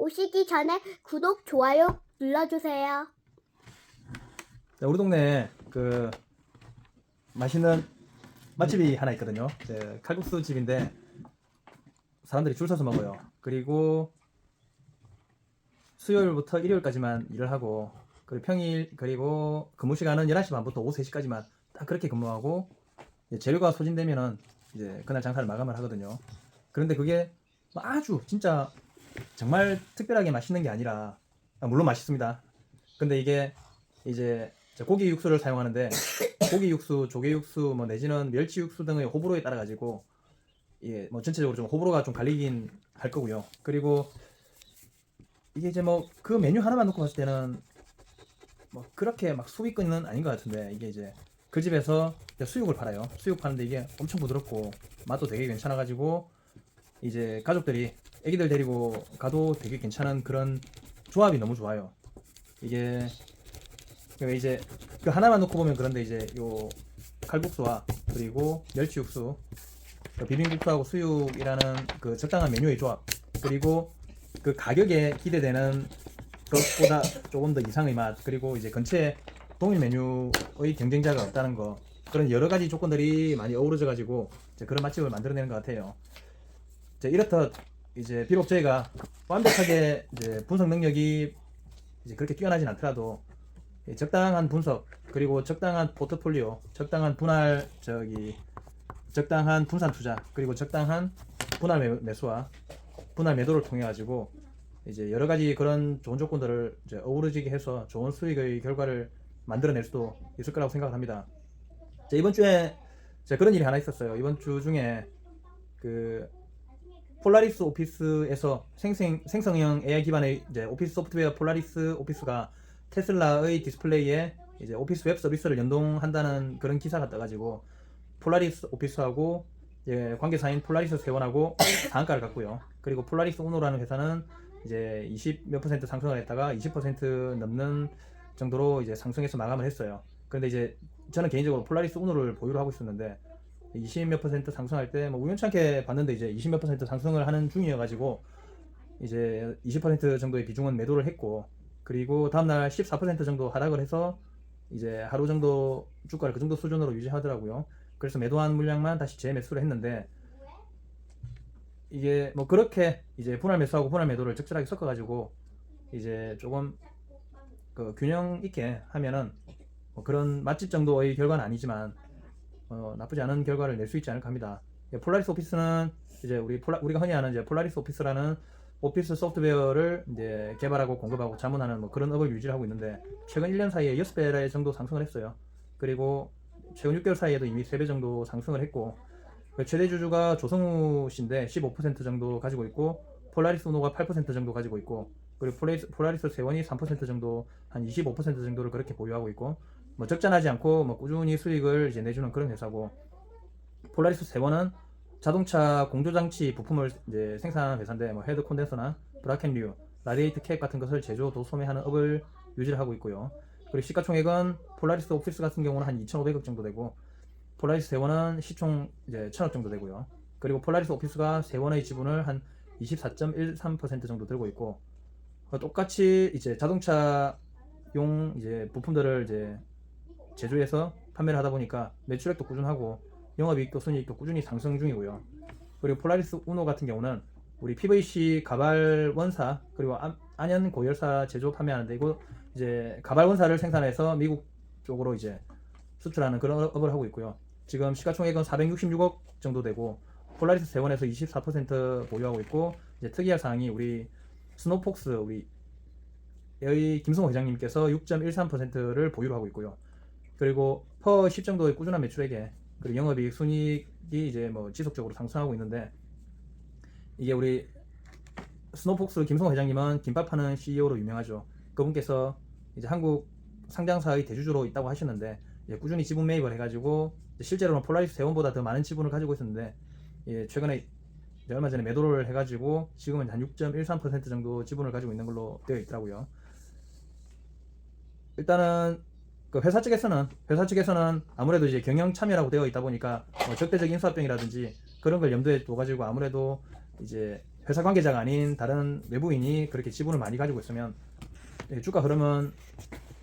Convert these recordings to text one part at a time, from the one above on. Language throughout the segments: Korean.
오시기 전에 구독, 좋아요 눌러주세요. 네, 우리 동네에 그 맛있는 맛집이 하나 있거든요. 칼국수 집인데 사람들이 줄 서서 먹어요. 그리고 수요일부터 일요일까지만 일을 하고, 그리고 평일, 그리고 근무 시간은 11시 반부터 오후 3시까지만 딱 그렇게 근무하고, 이제 재료가 소진되면은 이제 그날 장사를 마감을 하거든요. 그런데 그게 아주 진짜 정말 특별하게 맛있는 게 아니라, 물론 맛있습니다. 근데 이게 이제 고기 육수를 사용하는데, 고기 육수, 조개 육수, 뭐 내지는 멸치 육수 등의 호불호에 따라 가지고 이게 뭐 전체적으로 좀 호불호가 좀 갈리긴 할 거고요. 그리고 이게 이제 뭐 그 메뉴 하나만 놓고 봤을 때는 뭐 그렇게 막 수익권은 아닌 것 같은데, 이게 이제 그 집에서 수육을 팔아요. 수육 파는데 이게 엄청 부드럽고 맛도 되게 괜찮아가지고 이제 가족들이 애기들 데리고 가도 되게 괜찮은 그런 조합이 너무 좋아요. 이게 이제 그 하나만 놓고 보면 그런데, 이제 요 칼국수와 그리고 멸치 육수, 비빔국수하고 수육이라는 그 적당한 메뉴의 조합, 그리고 그 가격에 기대되는 것보다 조금 더 이상의 맛, 그리고 이제 근처에 동일 메뉴의 경쟁자가 없다는 거, 그런 여러 가지 조건들이 많이 어우러져 가지고 그런 맛집을 만들어내는 것 같아요. 이렇듯 이제 비록 저희가 완벽하게 이제 분석 능력이 이제 그렇게 뛰어나진 않더라도 적당한 분석, 그리고 적당한 포트폴리오, 적당한 적당한 분산 투자, 그리고 적당한 분할 매수와 분할 매도를 통해 가지고 이제 여러 가지 그런 좋은 조건들을 이제 어우러지게 해서 좋은 수익의 결과를 만들어낼 수도 있을 거라고 생각합니다. 이번 주에 그런 일이 하나 있었어요. 이번 주 중에 그 폴라리스 오피스에서 생성형 AI 기반의 이제 오피스 소프트웨어 폴라리스 오피스가 테슬라의 디스플레이에 이제 오피스 웹 서비스를 연동한다는 그런 기사가 떠가지고, 폴라리스 오피스하고 관계사인 폴라리스 세원하고 상한가를 갔고요. 그리고 폴라리스 우노라는 회사는 이제 20몇 % 상승을 했다가 20% 넘는 정도로 이제 상승해서 마감을 했어요. 그런데 이제 저는 개인적으로 폴라리스 우노를 보유를 하고 있었는데, 20몇 % 상승할 때 뭐 우연찮게 봤는데 이제 20몇 % 상승을 하는 중이어가지고 이제 20% 정도의 비중은 매도를 했고, 그리고 다음날 14% 정도 하락을 해서 이제 하루 정도 주가를 그 정도 수준으로 유지하더라고요. 그래서 매도한 물량만 다시 재매수를 했는데, 이게 뭐 그렇게 이제 분할 매수하고 분할 매도를 적절하게 섞어가지고 이제 조금 그 균형 있게 하면은 뭐 그런 맛집 정도의 결과는 아니지만 나쁘지 않은 결과를 낼 수 있지 않을까 합니다. 폴라리스 오피스는 이제 우리가 흔히 아는 이제 폴라리스 오피스라는 오피스 소프트웨어를 이제 개발하고 공급하고 자문하는 뭐 그런 업을 유지하고 있는데, 최근 1년 사이에 6배 정도 상승을 했어요. 그리고 최근 6개월 사이에도 이미 3배 정도 상승을 했고, 최대 주주가 조성우 씨인데 15% 정도 가지고 있고, 폴라리스 우노가 8% 정도 가지고 있고, 그리고 폴라리스 세원이 3% 정도, 한 25% 정도를 그렇게 보유하고 있고, 뭐 적잖하지 않고 뭐 꾸준히 수익을 이제 내주는 그런 회사고, 폴라리스 세원은 자동차 공조장치 부품을 이제 생산하는 회사인데, 뭐 헤드 콘덴서나 브라켄류, 라디에이트 캡 같은 것을 제조, 도소매하는 업을 유지를 하고 있고요. 그리고 시가총액은 폴라리스 오피스 같은 경우는 한 2,500억 정도 되고, 폴라리스 세원은 시총 이제 1,000억 정도 되고요. 그리고 폴라리스 오피스가 세원의 지분을 한 24.13% 정도 들고 있고, 똑같이 이제 자동차용 이제 부품들을 이제 제조해서 판매를 하다 보니까 매출액도 꾸준하고 영업이익도 순이익도 꾸준히 상승 중이고요. 그리고 폴라리스 우노 같은 경우는 우리 PVC 가발 원사, 그리고 안연 고열사 제조 판매하는데, 이거 이제 가발 원사를 생산해서 미국 쪽으로 이제 수출하는 그런 업을 하고 있고요. 지금 시가총액은 466억 정도 되고, 폴라리스 세원에서 24% 보유하고 있고, 이제 특이할 사항이 우리 스노폭스 우리 여기 김성호 회장님께서 6.13%를 보유를 하고 있고요. 그리고 퍼 10 정도의 꾸준한 매출액에, 그리고 영업이익 순이익이 이제 뭐 지속적으로 상승하고 있는데, 이게 우리 스노폭스 김성호 회장님은 김밥 하는 CEO로 유명하죠. 그분께서 이제 한국 상장사의 대주주로 있다고 하시는데, 꾸준히 지분 매입을 해가지고 실제로는 폴라리스 세원보다 더 많은 지분을 가지고 있었는데, 최근에 얼마 전에 매도를 해가지고 지금은 한 6.13% 정도 지분을 가지고 있는 걸로 되어 있더라고요. 일단은 그 회사 측에서는 아무래도 이제 경영 참여라고 되어 있다 보니까 적대적 인수합병이라든지 그런 걸 염두에 둬가지고 아무래도 이제 회사 관계자가 아닌 다른 외부인이 그렇게 지분을 많이 가지고 있으면 주가 흐름은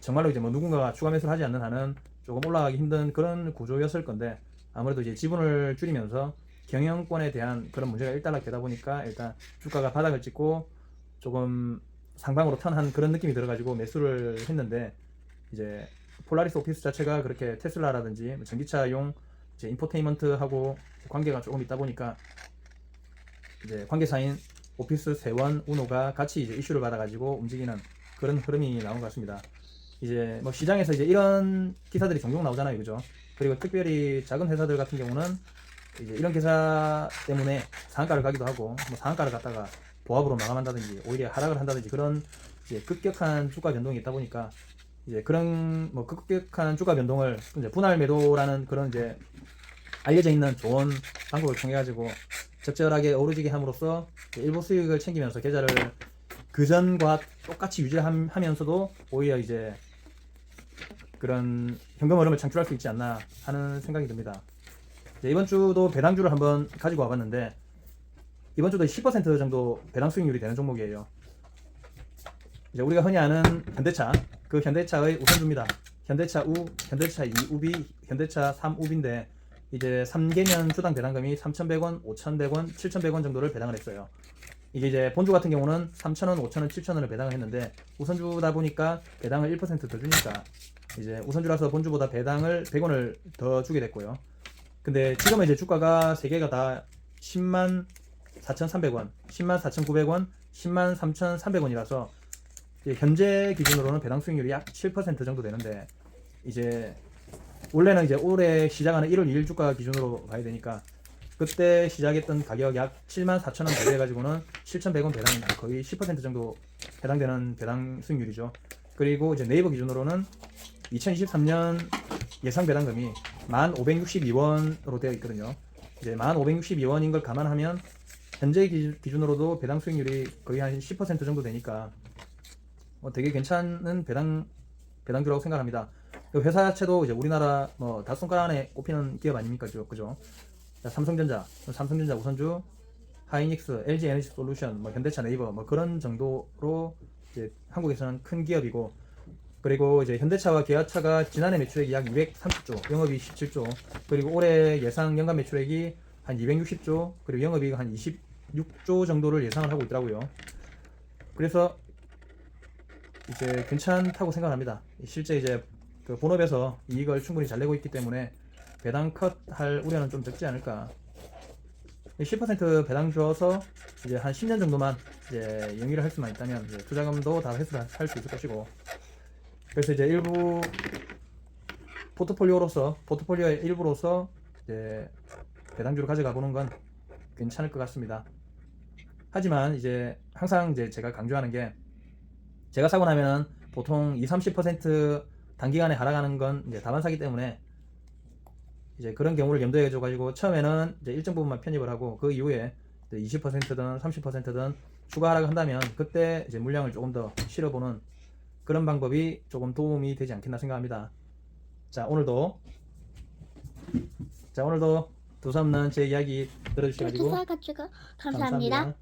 정말로 이제 뭐 누군가가 추가 매수를 하지 않는 한은 조금 올라가기 힘든 그런 구조였을 건데, 아무래도 이제 지분을 줄이면서 경영권에 대한 그런 문제가 일단락 되다 보니까 일단 주가가 바닥을 찍고 조금 상방으로 턴한 그런 느낌이 들어가지고 매수를 했는데, 이제 폴라리스 오피스 자체가 그렇게 테슬라라든지 전기차용 이제 인포테인먼트하고 관계가 조금 있다 보니까 이제 관계사인 오피스, 세원, 우노가 같이 이제 이슈를 받아가지고 움직이는 그런 흐름이 나온 것 같습니다. 이제 뭐 시장에서 이제 이런 기사들이 종종 나오잖아요, 그죠? 그리고 특별히 작은 회사들 같은 경우는 이제 이런 기사 때문에 상한가를 가기도 하고, 뭐 상한가를 갔다가 보합으로 마감한다든지 오히려 하락을 한다든지 그런 이제 급격한 주가 변동이 있다 보니까 이제 그런 뭐 급격한 주가 변동을 이제 분할 매도라는 그런 이제 알려져 있는 좋은 방법을 통해 가지고 적절하게 어우러지게 함으로써 일부 수익을 챙기면서 계좌를 그전과 똑같이 유지하면서도 오히려 이제 그런 현금 흐름을 창출할 수 있지 않나 하는 생각이 듭니다. 이번 주도 배당주를 한번 가지고 와봤는데, 이번 주도 10% 정도 배당 수익률이 되는 종목이에요. 이제 우리가 흔히 아는 현대차, 그 현대차의 우선주입니다. 현대차 우, 현대차 2우비, 현대차 3우비인데 이제 3개년 주당 배당금이 3,100원, 5,100원, 7,100원 정도를 배당을 했어요. 이게 이제 본주 같은 경우는 3,000원, 5,000원, 7,000원을 배당을 했는데, 우선주다 보니까 배당을 1% 더 주니까 이제 우선주라서 본주보다 배당을 100원을 더 주게 됐고요. 근데 지금은 이제 주가가 세 개가 다 104,300원, 104,900원, 103,300원이라서 현재 기준으로는 배당 수익률이 약 7% 정도 되는데, 이제 원래는 이제 올해 시작하는 1월 2일 주가 기준으로 가야 되니까 그때 시작했던 가격 약 74,000원 대비 해가지고는 7,100원 배당이 거의 10% 정도 해당되는 배당 수익률이죠. 그리고 이제 네이버 기준으로는 2023년 예상 배당금이 1,562원으로 되어 있거든요. 이제 1,562원인 걸 감안하면 현재 기준으로도 배당 수익률이 거의 한 10% 정도 되니까 되게 괜찮은 배당주라고 생각합니다. 회사 자체도 이제 우리나라 뭐 다섯 손가락 안에 꼽히는 기업 아닙니까, 그죠? 삼성전자 우선주, 하이닉스, LG 에너지 솔루션, 뭐 현대차, 네이버 뭐 그런 정도로 이제 한국에서는 큰 기업이고, 그리고 이제 현대차와 기아차가 지난해 매출액이 약 230조, 영업이익 17조, 그리고 올해 예상 연간 매출액이 한 260조, 그리고 영업이익 한 26조 정도를 예상을 하고 있더라고요. 그래서 이제 괜찮다고 생각합니다. 실제 이제 그 본업에서 이익을 충분히 잘 내고 있기 때문에 배당 컷 할 우려는 좀 적지 않을까. 10% 배당 줘서 이제 한 10년 정도만 이제 영위를 할 수만 있다면 이제 투자금도 다 회수를 할 수 있을 것이고, 그래서 이제 일부 포트폴리오의 일부로서 이제 배당주를 가져가 보는 건 괜찮을 것 같습니다. 하지만 이제 항상 이제 제가 강조하는 게, 제가 사고 나면은 보통 20-30% 단기간에 하락하는 건 이제 다반사기 때문에 이제 그런 경우를 염두에 둬가지고 처음에는 이제 일정 부분만 편입을 하고 그 이후에 20%든 30%든 추가 하락을 한다면 그때 이제 물량을 조금 더 실어보는 그런 방법이 조금 도움이 되지 않겠나 생각합니다. 자, 오늘도 두서없는 제 이야기 들어주셔가지고 투자가지고 감사합니다.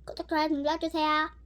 구독, 좋아요 눌러주세요.